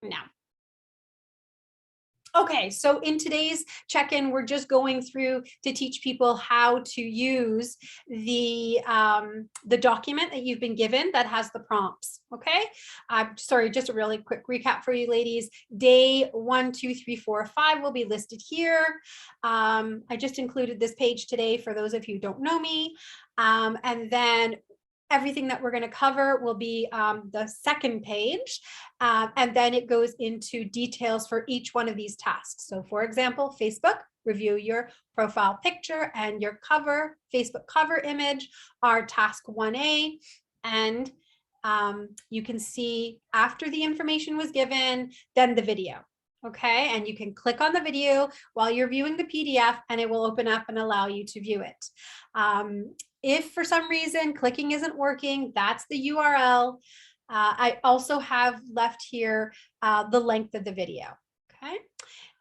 now. Okay, so in today's check-in, we're just going through to teach people how to use the document that you've been given that has the prompts. Okay, sorry, just a really quick recap for you ladies. Day 1, 2, 3, 4, 5 will be listed here. I just included this page today for those of you who don't know me, and then everything that we're going to cover will be the second page, and then it goes into details for each one of these tasks. So for example, Facebook, review your profile picture and your cover, Facebook cover image are task 1A, and you can see after the information was given, then the video. Okay, and you can click on the video while you're viewing the PDF and it will open up and allow you to view it. If for some reason clicking isn't working, that's the URL. I also have left here the length of the video. Okay,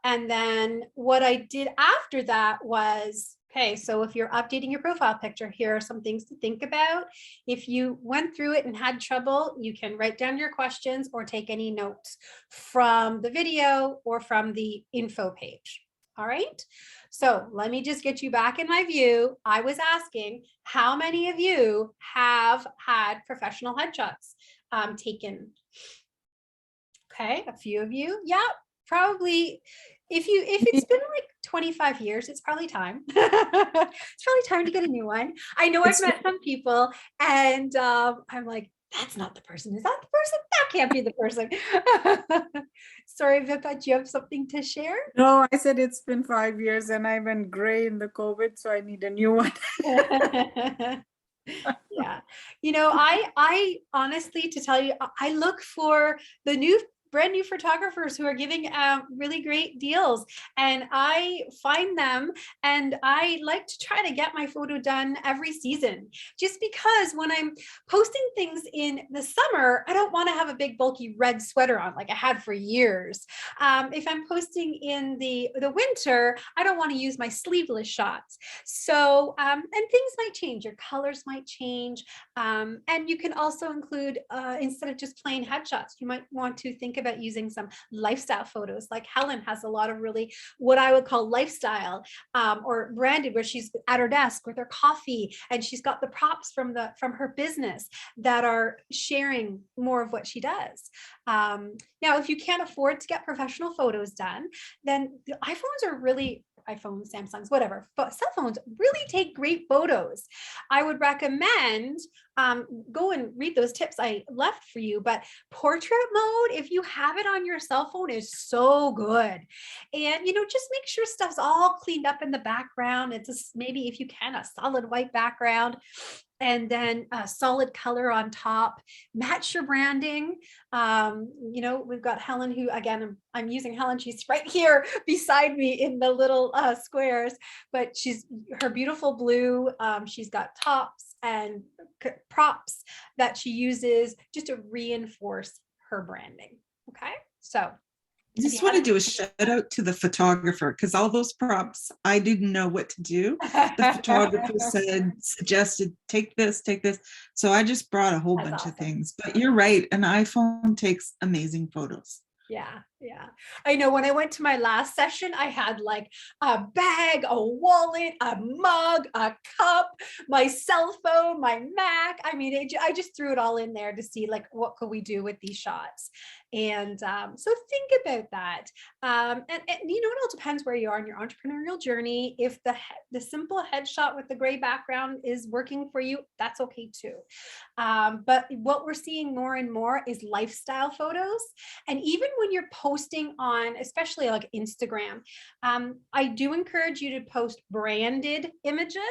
and then what I did after that was, okay, so if you're updating your profile picture, here are some things to think about. If you went through it and had trouble, you can write down your questions or take any notes from the video or from the info page. All right, so let me just get you back in my view. I was asking how many of you have had professional headshots taken? Okay, a few of you. Yeah, probably. If it's been like 25 years, it's probably time. It's probably time to get a new one. I know I've met some people and I'm like, that's not the person. Is that the person? That can't be the person. Sorry, Vippa, do you have something to share? No, I said it's been 5 years and I went gray in the COVID, so I need a new one. Yeah, you know, I honestly, to tell you, I look for the brand new photographers who are giving really great deals, and I find them, and I like to try to get my photo done every season, just because when I'm posting things in the summer, I don't want to have a big bulky red sweater on like I had for years. If I'm posting in the winter, I don't want to use my sleeveless shots. So and things might change, your colors might change, and you can also include instead of just plain headshots, you might want to think about using some lifestyle photos. Like Helen has a lot of really what I would call lifestyle, or branded, where she's at her desk with her coffee and she's got the props from her business that are sharing more of what she does. Now, if you can't afford to get professional photos done, then the iPhones are really iPhones, Samsungs, whatever, but cell phones really take great photos. I would recommend go and read those tips I left for you, but portrait mode, if you have it on your cell phone, is so good. And, you know, just make sure stuff's all cleaned up in the background. It's just maybe, if you can, a solid white background, and then a solid color on top. Match your branding. You know, we've got Helen, who, again, I'm using Helen, she's right here beside me in the little squares, but her beautiful blue, she's got tops and props that she uses just to reinforce her branding. Okay, so I just want to do a shout out to the photographer, because all those props, I didn't know what to do. The photographer suggested, take this. So I just brought a whole bunch of things, but you're right. An iPhone takes amazing photos. Yeah. I know when I went to my last session, I had like a bag, a wallet, a mug, a cup, my cell phone, my Mac. I mean, I just threw it all in there to see like, what could we do with these shots? And so think about that. And you know, it all depends where you are in your entrepreneurial journey. If the simple headshot with the gray background is working for you, that's okay too. But what we're seeing more and more is lifestyle photos. And even when you're posting on, especially like Instagram, I do encourage you to post branded images,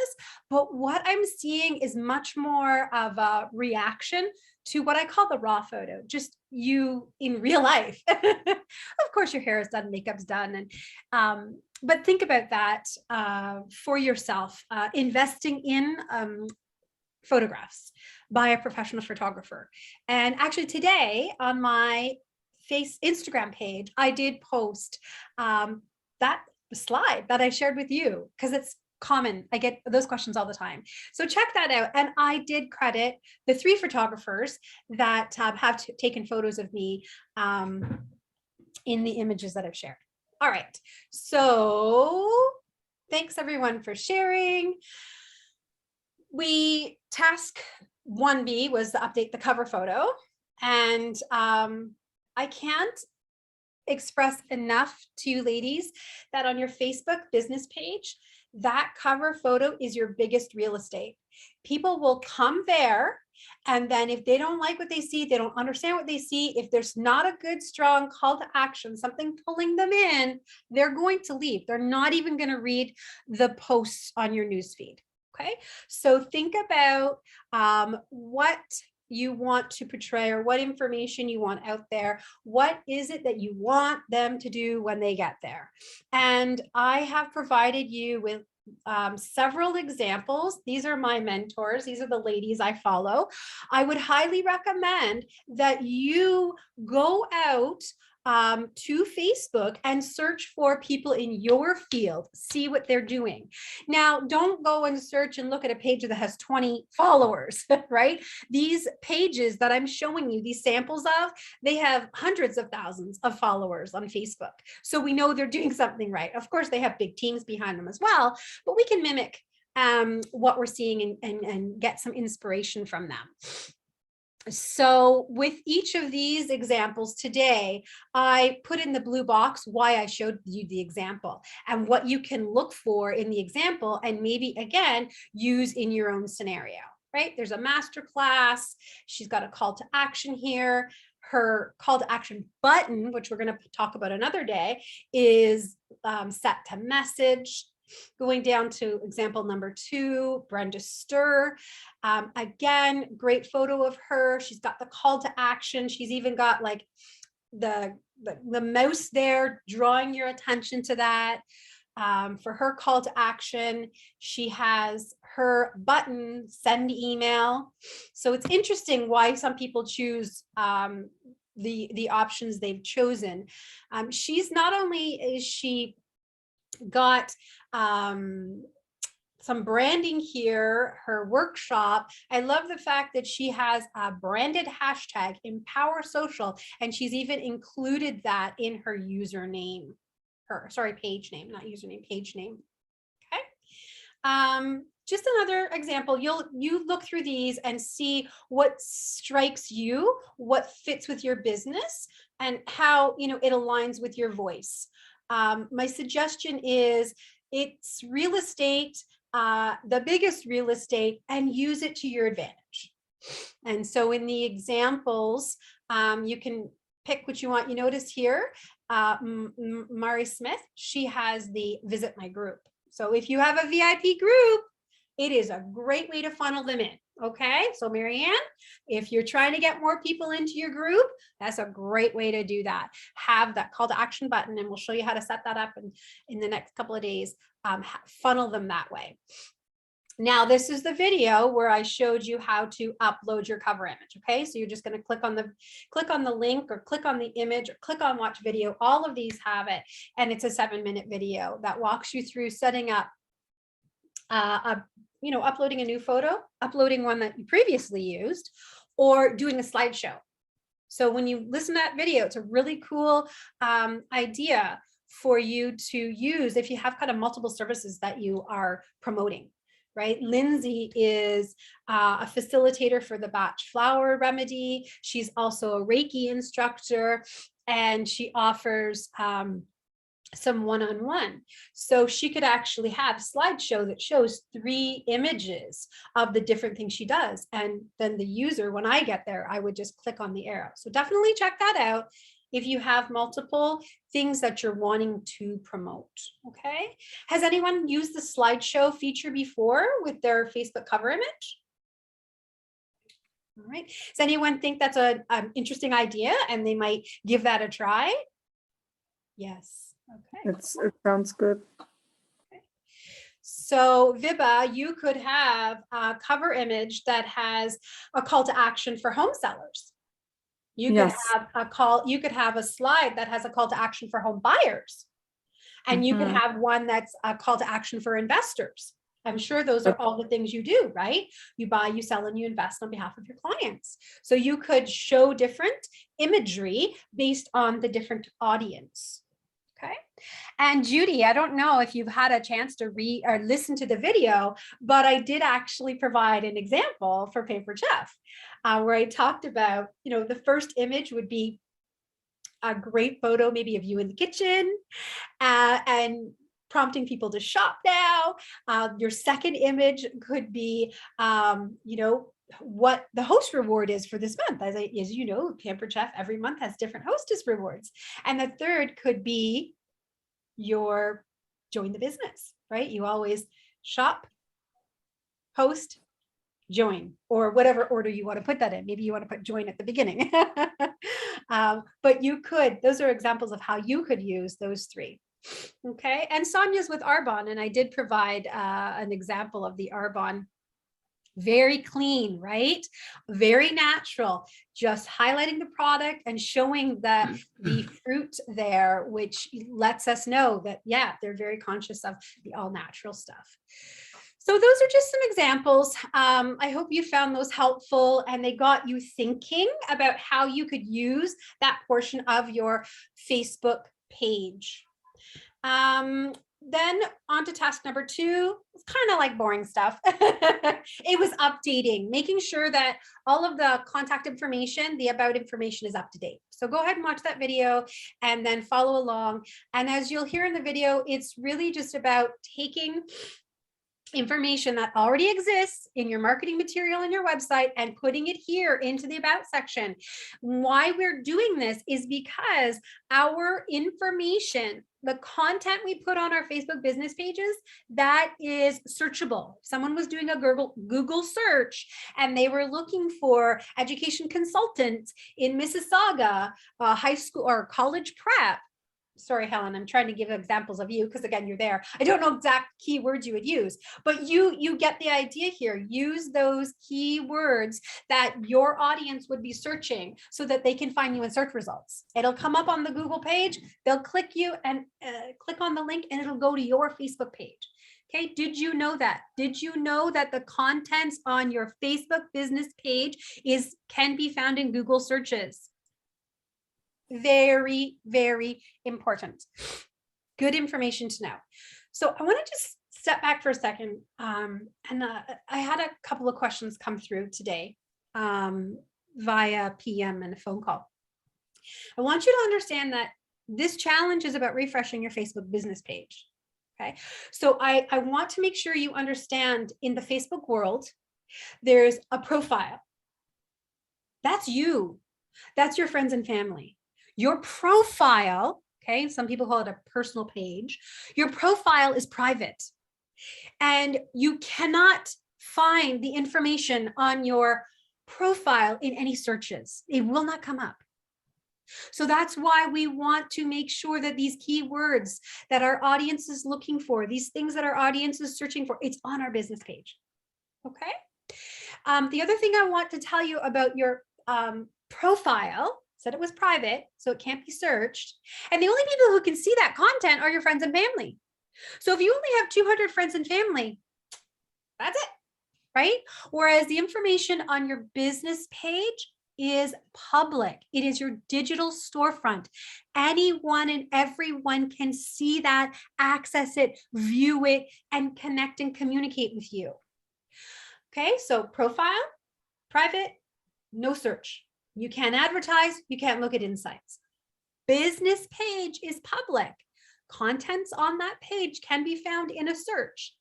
but what I'm seeing is much more of a reaction to what I call the raw photo, just you in real life. Of course, your hair is done, makeup's done, and but think about that for yourself, investing in photographs by a professional photographer. And actually today on my Instagram page, I did post that slide that I shared with you, because it's common. I get those questions all the time. So check that out. And I did credit the 3 photographers that have taken photos of me in the images that I've shared. All right, so thanks everyone for sharing. Task 1B was to update the cover photo, and I can't express enough to you ladies that on your Facebook business page, that cover photo is your biggest real estate. People will come there, and then if they don't like what they see, they don't understand what they see, if there's not a good, strong call to action, something pulling them in, they're going to leave. They're not even going to read the posts on your newsfeed. Okay, so think about what you want to portray or what information you want out there. What is it that you want them to do when they get there? And I have provided you with several examples. These are my mentors. These are the ladies I follow. I would highly recommend that you go out to Facebook and search for people in your field, see what they're doing. Now, don't go and search and look at a page that has 20 followers, right? These pages that I'm showing you, these samples of, they have hundreds of thousands of followers on Facebook. So we know they're doing something right. Of course, they have big teams behind them as well, but we can mimic what we're seeing and get some inspiration from them. So with each of these examples today, I put in the blue box why I showed you the example and what you can look for in the example and maybe again use in your own scenario, right? There's a master class. She's got a call to action here. Her call to action button, which we're going to talk about another day, is set to message. Going down to example number 2, Brenda Stir. Again, great photo of her. She's got the call to action. She's even got like the mouse there drawing your attention to that. For her call to action, she has her button, send email. So it's interesting why some people choose the options they've chosen. She's not only is she got some branding here, her workshop. I love the fact that she has a branded hashtag, Empower Social, and she's even included that in her username, page name, not username, page name. Okay. Just another example, you look through these and see what strikes you, what fits with your business, and how it aligns with your voice. My suggestion is it's real estate, the biggest real estate, and use it to your advantage. And so in the examples, you can pick what you want. You notice here, Mari Smith, she has the visit my group. So if you have a VIP group, it is a great way to funnel them in. Okay, so Marianne, if you're trying to get more people into your group, that's a great way to do that. Have that call to action button, and we'll show you how to set that up in the next couple of days. Funnel them that way. Now, this is the video where I showed you how to upload your cover image. Okay, so you're just going to click on the link or click on the image or click on watch video. All of these have it, and it's a 7-minute video that walks you through setting up uploading a new photo, uploading one that you previously used, or doing a slideshow. So when you listen to that video, it's a really cool idea for you to use if you have kind of multiple services that you are promoting, right? Lindsay is a facilitator for the Batch Flower Remedy. She's also a Reiki instructor, and she offers some one-on-one. So she could actually have a slideshow that shows 3 images of the different things she does. And then the user, when I get there, I would just click on the arrow. So definitely check that out if you have multiple things that you're wanting to promote. Okay. Has anyone used the slideshow feature before with their Facebook cover image? All right. Does anyone think that's an interesting idea and they might give that a try? Yes. Okay. It sounds good. Okay. So Vibha, you could have a cover image that has a call to action for home sellers. You could have a slide that has a call to action for home buyers. And you could have one that's a call to action for investors. I'm sure those are all the things you do, right? You buy, you sell, and you invest on behalf of your clients. So you could show different imagery based on the different audience. Okay. And Judy, I don't know if you've had a chance to read or listen to the video, but I did actually provide an example for Pampered Chef, where I talked about, the first image would be a great photo, maybe of you in the kitchen, and prompting people to shop now. Your second image could be, what the host reward is for this month. As you know, Pampered Chef every month has different hostess rewards. And the third could be your join the business, right? You always shop, host, join, or whatever order you want to put that in. Maybe you want to put join at the beginning. But those are examples of how you could use those three. Okay. And Sonia's with Arbonne, and I did provide an example of the Arbonne. Very clean, right? Very natural, just highlighting the product and showing the fruit there, which lets us know that, yeah, they're very conscious of the all natural stuff. So those are just some examples. I hope you found those helpful and they got you thinking about how you could use that portion of your Facebook page. Then on to task number 2, it's kind of like boring stuff. It was updating, making sure that all of the contact information, the about information is up to date. So go ahead and watch that video and then follow along. And as you'll hear in the video, it's really just about taking information that already exists in your marketing material and your website and putting it here into the about section. Why we're doing this is because our information, the content we put on our Facebook business pages, that is searchable. If someone was doing a Google search and they were looking for education consultant in Mississauga, high school or college prep. Sorry, Helen, I'm trying to give examples of you because again, you're there. I don't know exact keywords you would use, but you get the idea here. Use those keywords that your audience would be searching so that they can find you in search results. It'll come up on the Google page. They'll click you and click on the link and it'll go to your Facebook page. Okay, did you know that? Did you know that the contents on your Facebook business page can be found in Google searches? Very, very important. Good information to know. So I want to just step back for a second. I had a couple of questions come through today via PM and a phone call. I want you to understand that this challenge is about refreshing your Facebook business page. Okay, so I want to make sure you understand in the Facebook world, there's a profile. That's you. That's your friends and family. Your profile, okay, some people call it a personal page. Your profile is private and you cannot find the information on your profile in any searches. It will not come up. So that's why we want to make sure that these keywords that our audience is looking for, these things that our audience is searching for, it's on our business page. Okay. The other thing I want to tell you about your profile, said it was private, so it can't be searched. And the only people who can see that content are your friends and family. So if you only have 200 friends and family, that's it, right? Whereas the information on your business page is public. It is your digital storefront. Anyone and everyone can see that, access it, view it, and connect and communicate with you. Okay, so profile, private, no search. You can't advertise, you can't look at insights. Business page is public. Contents on that page can be found in a search.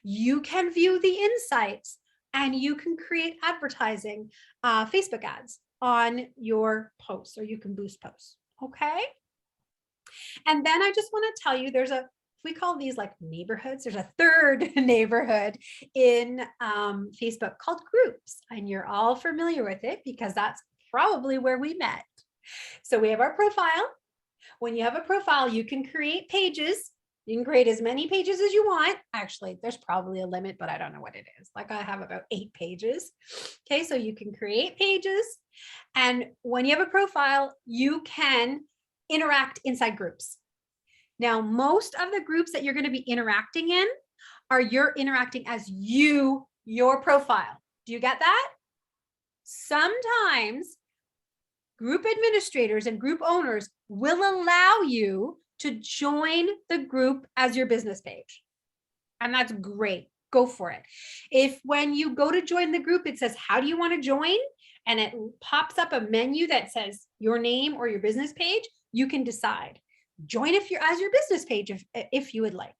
You can view the insights and you can create advertising, Facebook ads on your posts, or you can boost posts, okay? And then I just want to tell you, we call these like neighborhoods. There's a third neighborhood in Facebook called groups, and you're all familiar with it because that's probably where we met. So we have our profile. When you have a profile, you can create pages. You can create as many pages as you want. Actually, there's probably a limit, but I don't know what it is. Like I have about 8 pages. Okay, so you can create pages. And when you have a profile, you can interact inside groups. Now, most of the groups that you're going to be interacting in are you're interacting as you, your profile. Do you get that? Sometimes group administrators and group owners will allow you to join the group as your business page. And that's great. Go for it. If when you go to join the group, it says, how do you want to join? And it pops up a menu that says your name or your business page, you can decide. Join if you're as your business page if you would like.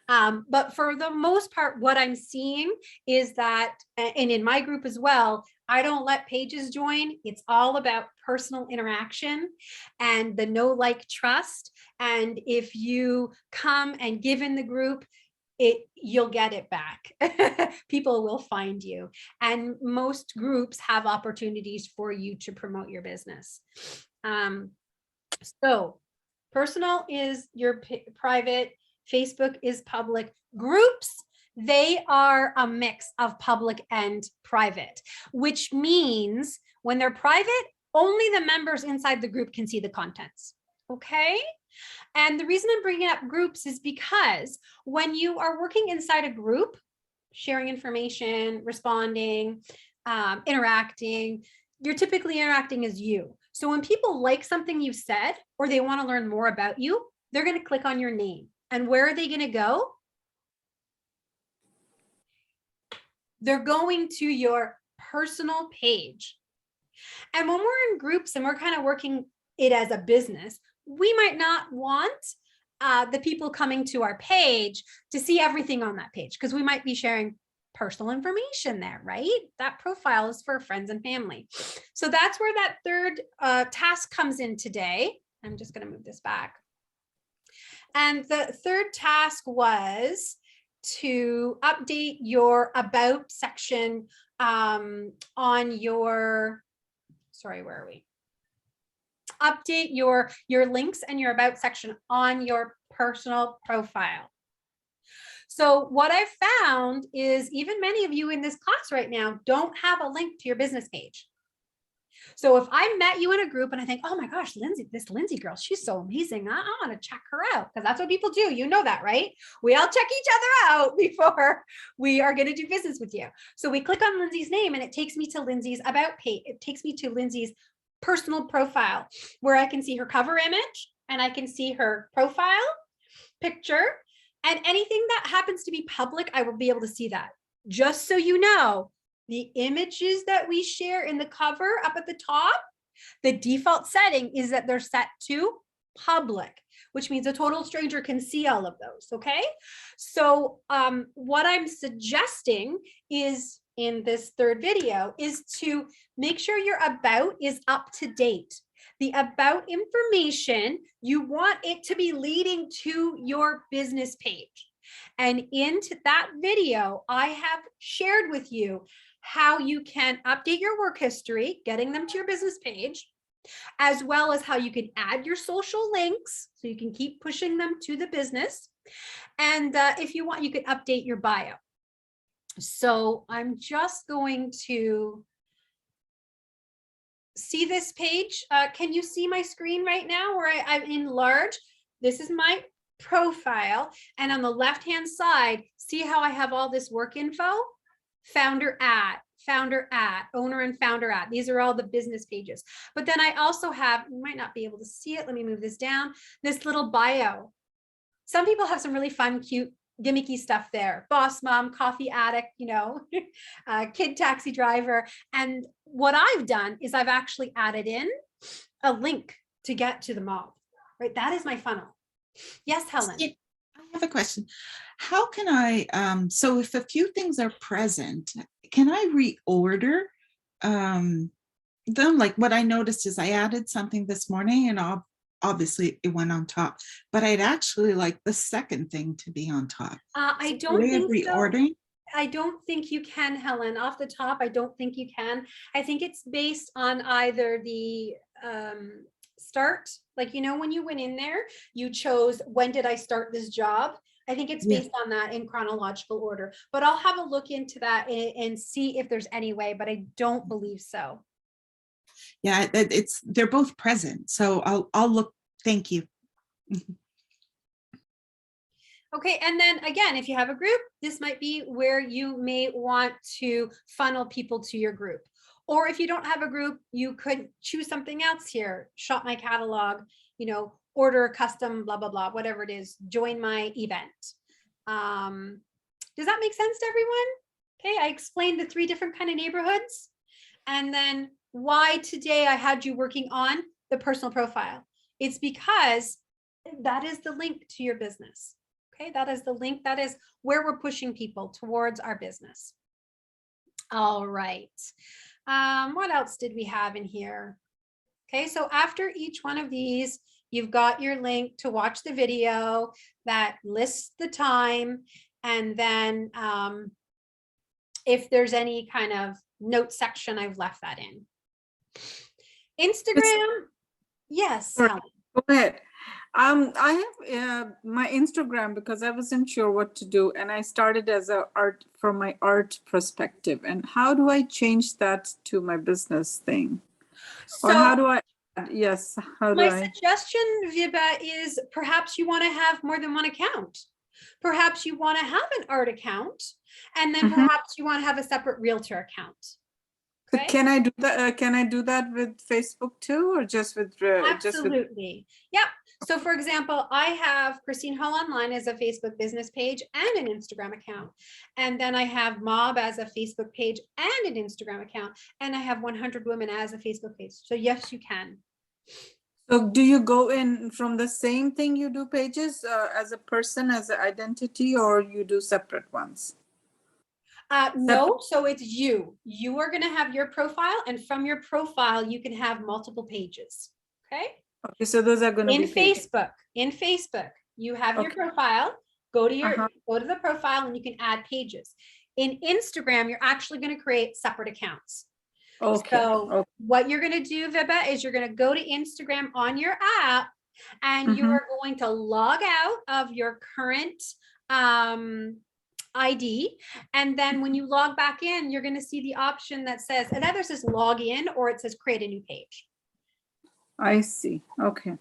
But for the most part, what I'm seeing is that, and in my group as well, I don't let pages join. It's all about personal interaction and the know, like, trust. And if you come and give in the group, you'll get it back. People will find you. And most groups have opportunities for you to promote your business. So personal is your private, Facebook is public. Groups, they are a mix of public and private, which means when they're private, only the members inside the group can see the contents. Okay. And the reason I'm bringing up groups is because when you are working inside a group, sharing information, responding, interacting, you're typically interacting as you. So when people like something you've said, or they want to learn more about you, they're going to click on your name. And where are they going to go? They're going to your personal page. And when we're in groups and we're kind of working it as a business, we might not want the people coming to our page to see everything on that page, because we might be sharing personal information there, right? That profile is for friends and family. So that's where that third task comes in today. I'm just going to move this back. And the third task was to update your about section on your, sorry, where are we? Update your links and your about section on your personal profile. So what I've found is even many of you in this class right now don't have a link to your business page. So if I met you in a group and I think, oh my gosh, Lindsay, this Lindsay girl, she's so amazing. I want to check her out, because that's what people do. You know that, right? We all check each other out before we are going to do business with you. So we click on Lindsay's name and it takes me to Lindsay's about page. It takes me to Lindsay's personal profile, where I can see her cover image and I can see her profile picture, and anything that happens to be public, I will be able to see that. Just so you know, the images that we share in the cover up at the top, the default setting is that they're set to public, which means a total stranger can see all of those. Okay. So what I'm suggesting is in this third video is to make sure your about is up to date. The about information, you want it to be leading to your business page. And into that video, I have shared with you how you can update your work history, getting them to your business page, as well as how you can add your social links so you can keep pushing them to the business. And if you want, you can update your bio. So I'm just going to see this page. Can you see my screen right now where I'm in large? This is my profile. And on the left-hand side, see how I have all this work info? Founder at, owner and founder at. These are all the business pages. But then I also have, you might not be able to see it. Let me move this down. This little bio. Some people have some really fun, cute, gimmicky stuff there. Boss mom, coffee addict, you know, kid taxi driver. And what I've done is I've actually added in a link to get to the mob, right? That is my funnel. Yes, Helen. I have a question. How can I, so if a few things are present, can I reorder them? Like what I noticed is I added something this morning and obviously it went on top, but I'd actually like the second thing to be on top. I don't think reordering. So. I don't think you can, Helen. Off the top, I don't think you can. I think it's based on either the start, like, you know, when you went in there, you chose, when did I start this job? I think it's based on that in chronological order, but I'll have a look into that and see if there's any way, but I don't believe so. Yeah, they're both present. So I'll look. Thank you. Okay, and then again, if you have a group, this might be where you may want to funnel people to your group. Or if you don't have a group, you could choose something else here. Shop my catalog, order a custom, blah, blah, blah, whatever it is, join my event. Does that make sense to everyone? Okay, I explained the 3 different kind of neighborhoods. And then why today I had you working on the personal profile. It's because that is the link to your business. Okay, that is the link. That is where we're pushing people towards our business. All right. What else did we have in here? Okay, so after each one of these, you've got your link to watch the video that lists the time. And then if there's any kind of note section, I've left that in. Instagram. Yes, Sorry. Helen. Go ahead. I have my Instagram because I wasn't sure what to do, and I started as from my art perspective. And how do I change that to my business thing? Or how do I? Yes, how do My I? suggestion, Viba, is perhaps you want to have more than one account. Perhaps you want to have an art account, and then perhaps you want to have a separate realtor account. So Okay? can I do that? Can I do that with Facebook too, or just with Absolutely. Yep. So for example, I have Christine Hall Online as a Facebook business page and an Instagram account. And then I have Mob as a Facebook page and an Instagram account. And I have 100 Women as a Facebook page. So yes, you can. So do you go in from the same thing you do pages as a person, as an identity, or you do separate ones? No, so it's you. You are going to have your profile, and from your profile, you can have multiple pages. Okay. Okay, so those are going to be Facebook. In Facebook, you have your profile. Go to the profile, and you can add pages. In Instagram, you're actually going to create separate accounts. Okay. So what you're going to do, Viba, is you're going to go to Instagram on your app, and you are going to log out of your current ID. And then when you log back in, you're going to see the option that says, it either says log in or it says create a new page. I see. Okay.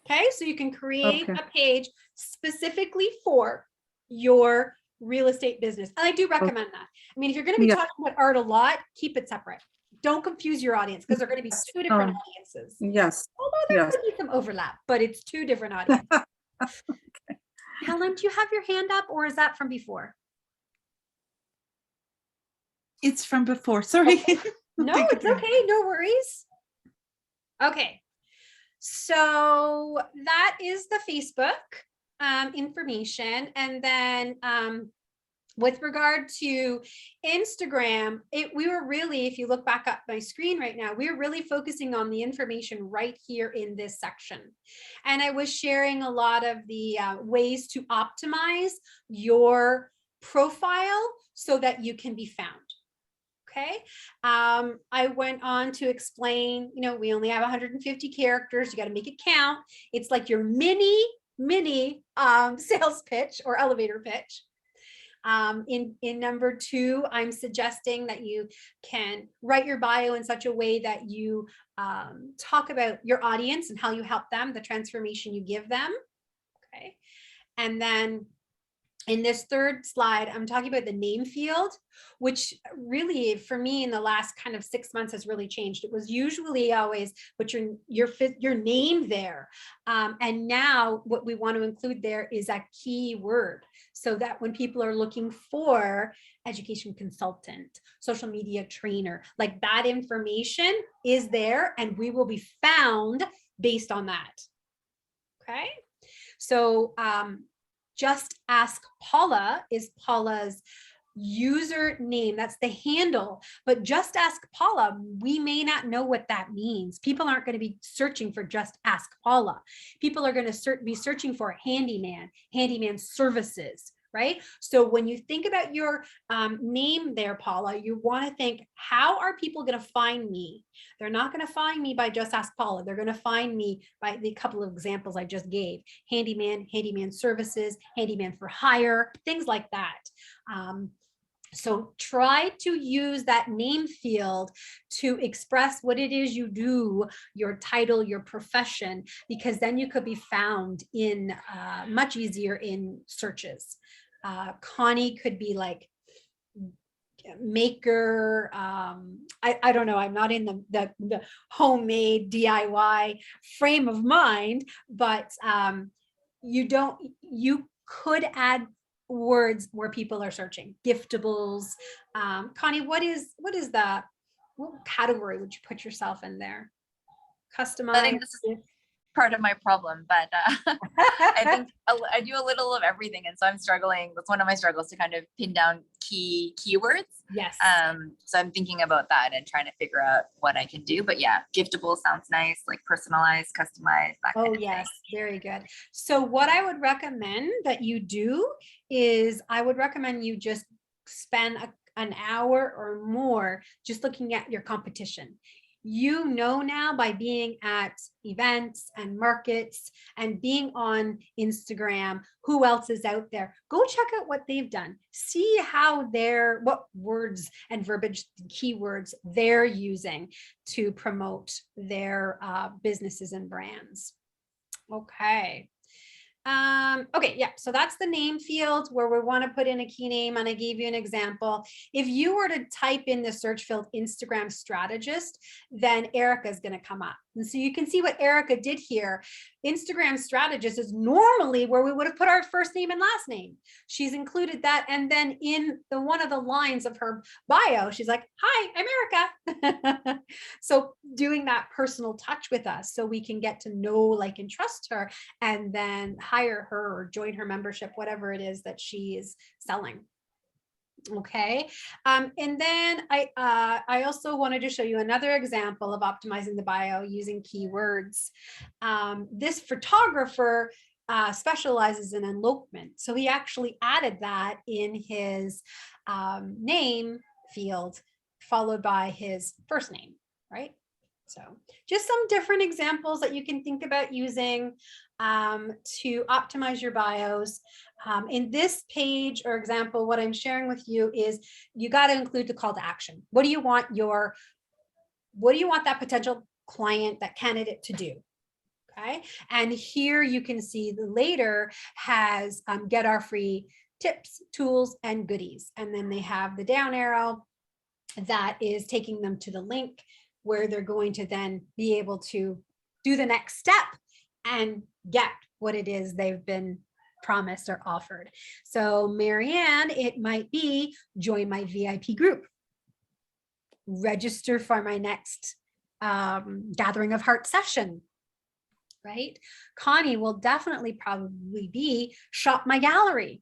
Okay, so you can create a page specifically for your real estate business. And I do recommend that. I mean, if you're going to be talking about art a lot, keep it separate. Don't confuse your audience, because they're going to be 2 different audiences. Yes. Although there could be some overlap, but it's 2 different audiences. Helen, do you have your hand up, or is that from before? It's from before. Sorry. Okay. No, it's okay. No worries. Okay. So that is the Facebook information. And then with regard to Instagram, we were really, if you look back up my screen right now, we're really focusing on the information right here in this section. And I was sharing a lot of the ways to optimize your profile so that you can be found. Okay. I went on to explain, we only have 150 characters. You got to make it count. It's like your mini sales pitch or elevator pitch. In number 2, I'm suggesting that you can write your bio in such a way that you talk about your audience and how you help them, the transformation you give them. Okay. And then in this 3rd slide, I'm talking about the name field, which really, for me, in the last kind of 6 months has really changed. It was usually always put your name there. And now what we want to include there is a keyword, so that when people are looking for education consultant, social media trainer, like that information is there, and we will be found based on that. Okay. So, Just Ask Paula is Paula's username. That's the handle. But Just Ask Paula, we may not know what that means. People aren't going to be searching for Just Ask Paula. People are going to be searching for handyman services, right? So when you think about your name there, Paula, you want to think, how are people going to find me? They're not going to find me by Just Ask Paula. They're going to find me by the couple of examples I just gave: handyman services, handyman for hire, things like that. So try to use that name field to express what it is you do, your title, your profession, because then you could be found in much easier in searches. Connie could be like maker. I don't know. I'm not in the homemade DIY frame of mind, but you could add words where people are searching. Giftables. Connie, what category would you put yourself in there? I Customized. think this is part of my problem, but I think I do a little of everything, and so I'm struggling. That's one of my struggles, to kind of pin down keywords. Yes. So I'm thinking about that and trying to figure out what I can do. But yeah, giftable sounds nice, like personalized, customized, that kind of yes, thing. very good. So what I would recommend that you do is I would recommend you just spend an hour or more just looking at your competition. You know now, by being at events and markets and being on Instagram, who else is out there. Go check out what they've done. See what words and verbiage, keywords they're using to promote their businesses and brands. Okay. Okay, yeah, so that's the name field where we want to put in a key name, and I gave you an example. If you were to type in the search field Instagram strategist, then Erica is going to come up. And so you can see what Erica did here. Instagram strategist is normally where we would have put our first name and last name. She's included that, and then in one of the lines of her bio, she's like, "Hi, I'm Erica." So doing that personal touch with us so we can get to know, like, and trust her, and then hire her or join her membership, whatever it is that she is selling. Okay. And then I also wanted to show you another example of optimizing the bio using keywords. This photographer specializes in elopement. So he actually added that in his name field, followed by his first name, right? So just some different examples that you can think about using to optimize your bios. In this page or example, what I'm sharing with you is you got to include the call to action. What do you want that potential client, that candidate, to do? Okay. And here you can see the later has get our free tips, tools, and goodies. And then they have the down arrow that is taking them to the link where they're going to then be able to do the next step and get what it is they've been promised or offered. So Marianne, it might be join my VIP group, register for my next Gathering of Heart session, right? Connie will definitely probably be shop my gallery,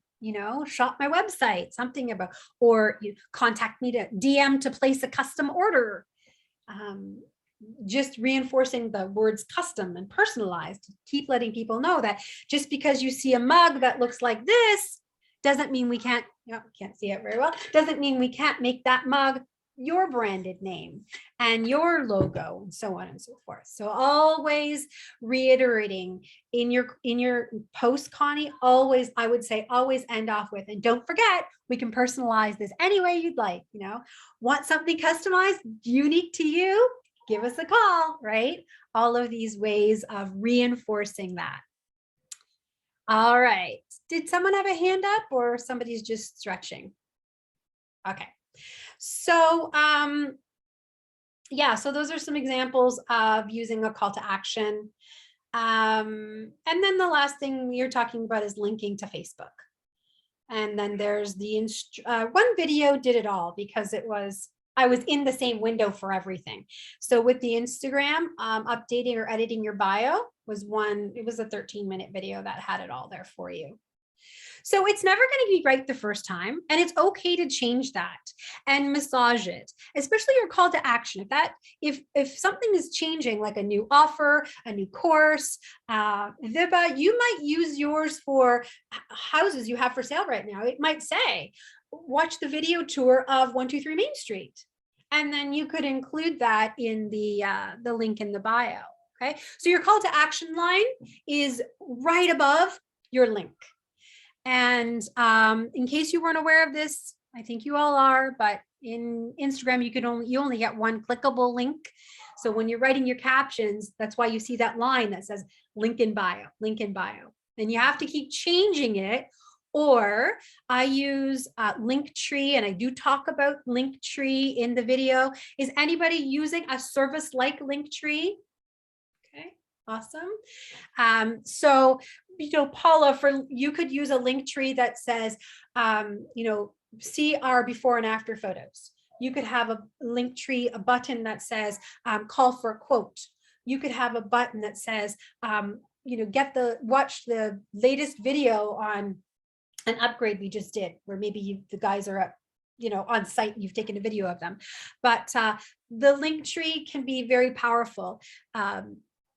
shop my website, something about, or you contact me to DM to place a custom order. Just reinforcing the words custom and personalized. Keep letting people know that just because you see a mug that looks like this doesn't mean we can't, can't see it very well, doesn't mean we can't make that mug your branded name and your logo and so on and so forth. So always reiterating in your post, Connie, always, I would say, always end off with, and don't forget, we can personalize this any way you'd like. Want something customized, unique to you? Give us a call, right? All of these ways of reinforcing that. All right. Did someone have a hand up, or somebody's just stretching? Okay. So, yeah, so those are some examples of using a call to action. And then the last thing you're talking about is linking to Facebook. And then there's the one video did it all, because I was in the same window for everything. So with the Instagram, updating or editing your bio was it was a 13-minute video that had it all there for you. So it's never going to be right the first time, and it's okay to change that and massage it, especially your call to action. If something is changing, like a new offer, a new course, Vibha, you might use yours for houses you have for sale right now. It might say, watch the video tour of 123 Main Street. And then you could include that in the link in the bio. Okay. So your call to action line is right above your link. And in case you weren't aware of this, I think you all are, but in Instagram, you only get one clickable link. So when you're writing your captions, that's why you see that line that says link in bio, link in bio. And you have to keep changing it. Or I use Linktree, and I do talk about Linktree in the video. Is anybody using a service like Linktree? Okay, awesome. So, Paula, you could use a Linktree that says, see our before and after photos. You could have a Linktree, a button that says call for a quote. You could have a button that says, watch the latest video on an upgrade we just did, where maybe the guys are up, on site, and you've taken a video of them. But the Linktree can be very powerful.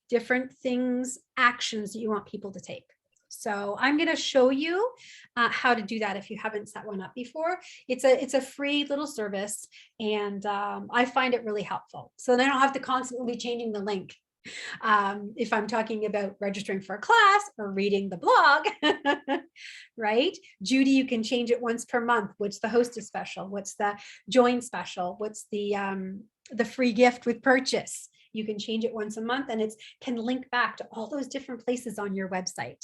Different things, actions that you want people to take. So I'm going to show you how to do that if you haven't set one up before. It's a free little service, and I find it really helpful. So then I don't have to constantly be changing the link. If I'm talking about registering for a class or reading the blog, right? Judy, you can change it once per month. What's the hostess special? What's the join special? What's the free gift with purchase? You can change it once a month, and it can link back to all those different places on your website.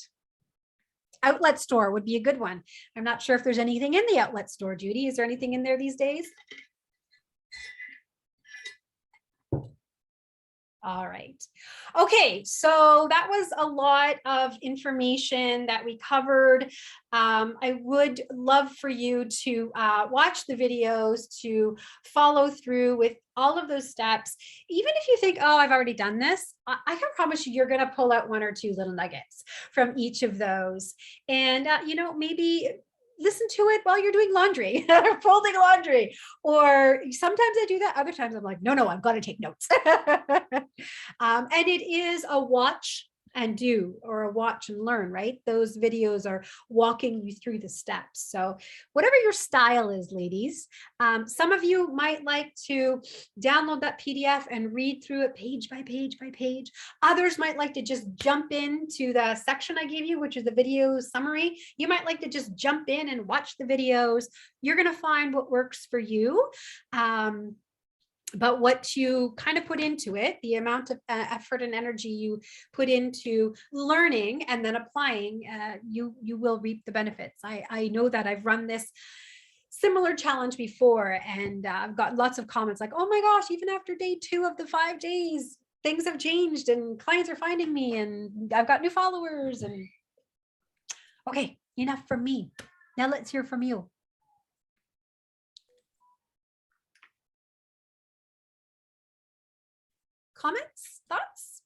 Outlet store would be a good one. I'm not sure if there's anything in the outlet store, Judy. Is there anything in there these days? All right. Okay, so that was a lot of information that we covered. I would love for you to watch the videos, to follow through with all of those steps. Even if you think, oh, I've already done this, I can promise you, you're going to pull out one or two little nuggets from each of those. And, maybe listen to it while you're doing laundry or folding laundry. Or sometimes I do that. Other times I'm like, no, I've got to take notes. And it is a watch and do, or a watch and learn, right? Those videos are walking you through the steps. So whatever your style is, ladies, some of you might like to download that PDF and read through it page by page by page. Others might like to just jump into the section I gave you, which is the video summary. You might like to just jump in and watch the videos. You're going to find what works for you. But what you kind of put into it, the amount of effort and energy you put into learning and then applying, you will reap the benefits. I know that I've run this similar challenge before, and I've got lots of comments like, oh my gosh, even after day 2 of the 5 days, things have changed and clients are finding me and I've got new followers. And okay, enough from me. Now let's hear from you. Comments, thoughts?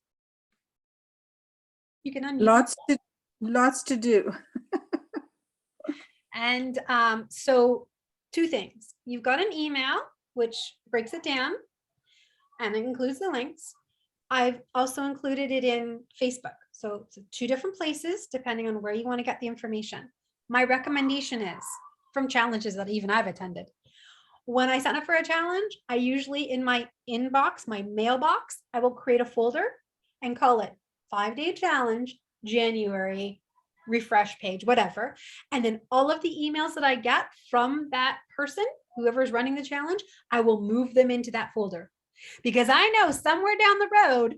You can unmute. Lots to do. And so 2 things. You've got an email, which breaks it down and it includes the links. I've also included it in Facebook. So it's 2 different places, depending on where you want to get the information. My recommendation is from challenges that even I've attended. When I sign up for a challenge, I usually in my inbox, my mailbox, I will create a folder and call it 5-day challenge, January, refresh page, whatever. And then all of the emails that I get from that person, whoever is running the challenge, I will move them into that folder, because I know somewhere down the road,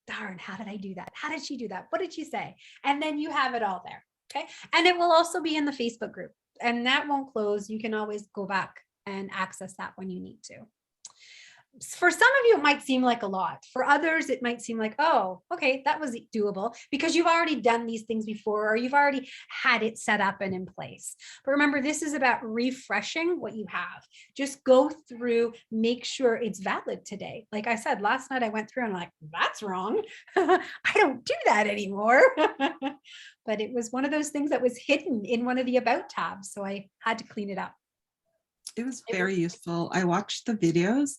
darn, how did I do that? How did she do that? What did she say? And then you have it all there. Okay. And it will also be in the Facebook group, and that won't close. You can always go back and access that when you need to. For some of you, it might seem like a lot. For others, it might seem like, oh, okay, that was doable because you've already done these things before, or you've already had it set up and in place. But remember, this is about refreshing what you have. Just go through, make sure it's valid today. Like I said, last night I went through and I'm like, that's wrong. I don't do that anymore. But it was one of those things that was hidden in one of the about tabs. So I had to clean it up. It was very useful. I watched the videos,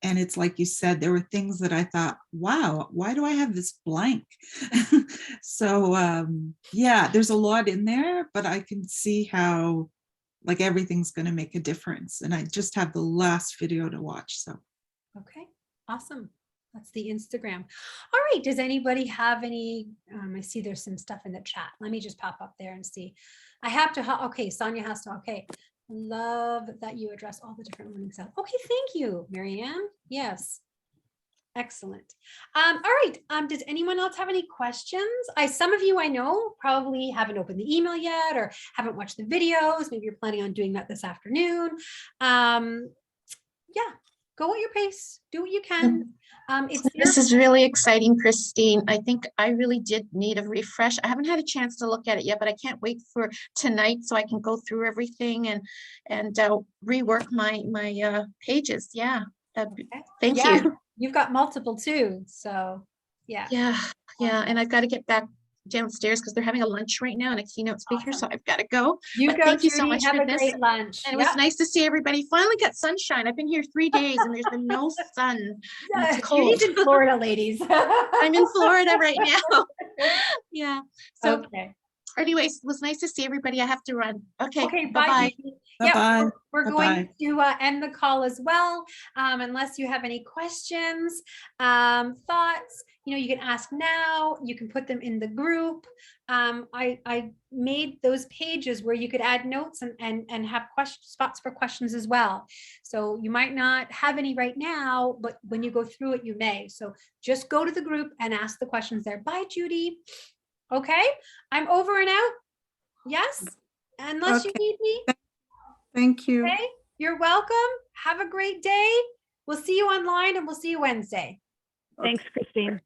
and it's like you said, there were things that I thought, wow, why do I have this blank? So yeah, there's a lot in there, but I can see how like everything's going to make a difference. And I just have the last video to watch. So okay, awesome. That's the Instagram. All right, does anybody have any, I see there's some stuff in the chat. Let me just pop up there and see. I have to, okay, Sonia has to, okay. Love that you address all the different learning styles. Okay, thank you, Marianne. Yes. Excellent. All right. Does anyone else have any questions? Some of you I know probably haven't opened the email yet or haven't watched the videos. Maybe you're planning on doing that this afternoon. Yeah, go at your pace. Do what you can. This is really exciting, Christine. I think I really did need a refresh. I haven't had a chance to look at it yet, but I can't wait for tonight so I can go through everything and rework my pages. Yeah. Thank Yeah, you. you've got multiple too. So yeah. Yeah. And I've got to get back downstairs because they're having a lunch right now and a keynote speaker. So I've got to go. You But go, thank you so Judy. much Have for a this. great lunch. And it was nice to see everybody. Finally got sunshine. I've been here 3 days and there's been no sun. And it's cold. Judy's in Florida, ladies. I'm in Florida right now. Yeah. So Okay. anyways, it was nice to see everybody. I have to run. Okay. Okay, bye. Bye-bye. Judy. Yep, Bye-bye. we're Bye-bye. going to end the call as well. Unless you have any questions, thoughts, you can ask now. You can put them in the group. I made those pages where you could add notes and have spots for questions as well. So you might not have any right now, but when you go through it, you may. So just go to the group and ask the questions there. Bye, Judy. Okay, I'm over and out. Yes, unless you Okay. need me. Thank you. Okay, you're welcome. Have a great day. We'll see you online and we'll see you Wednesday. Thanks, Christine.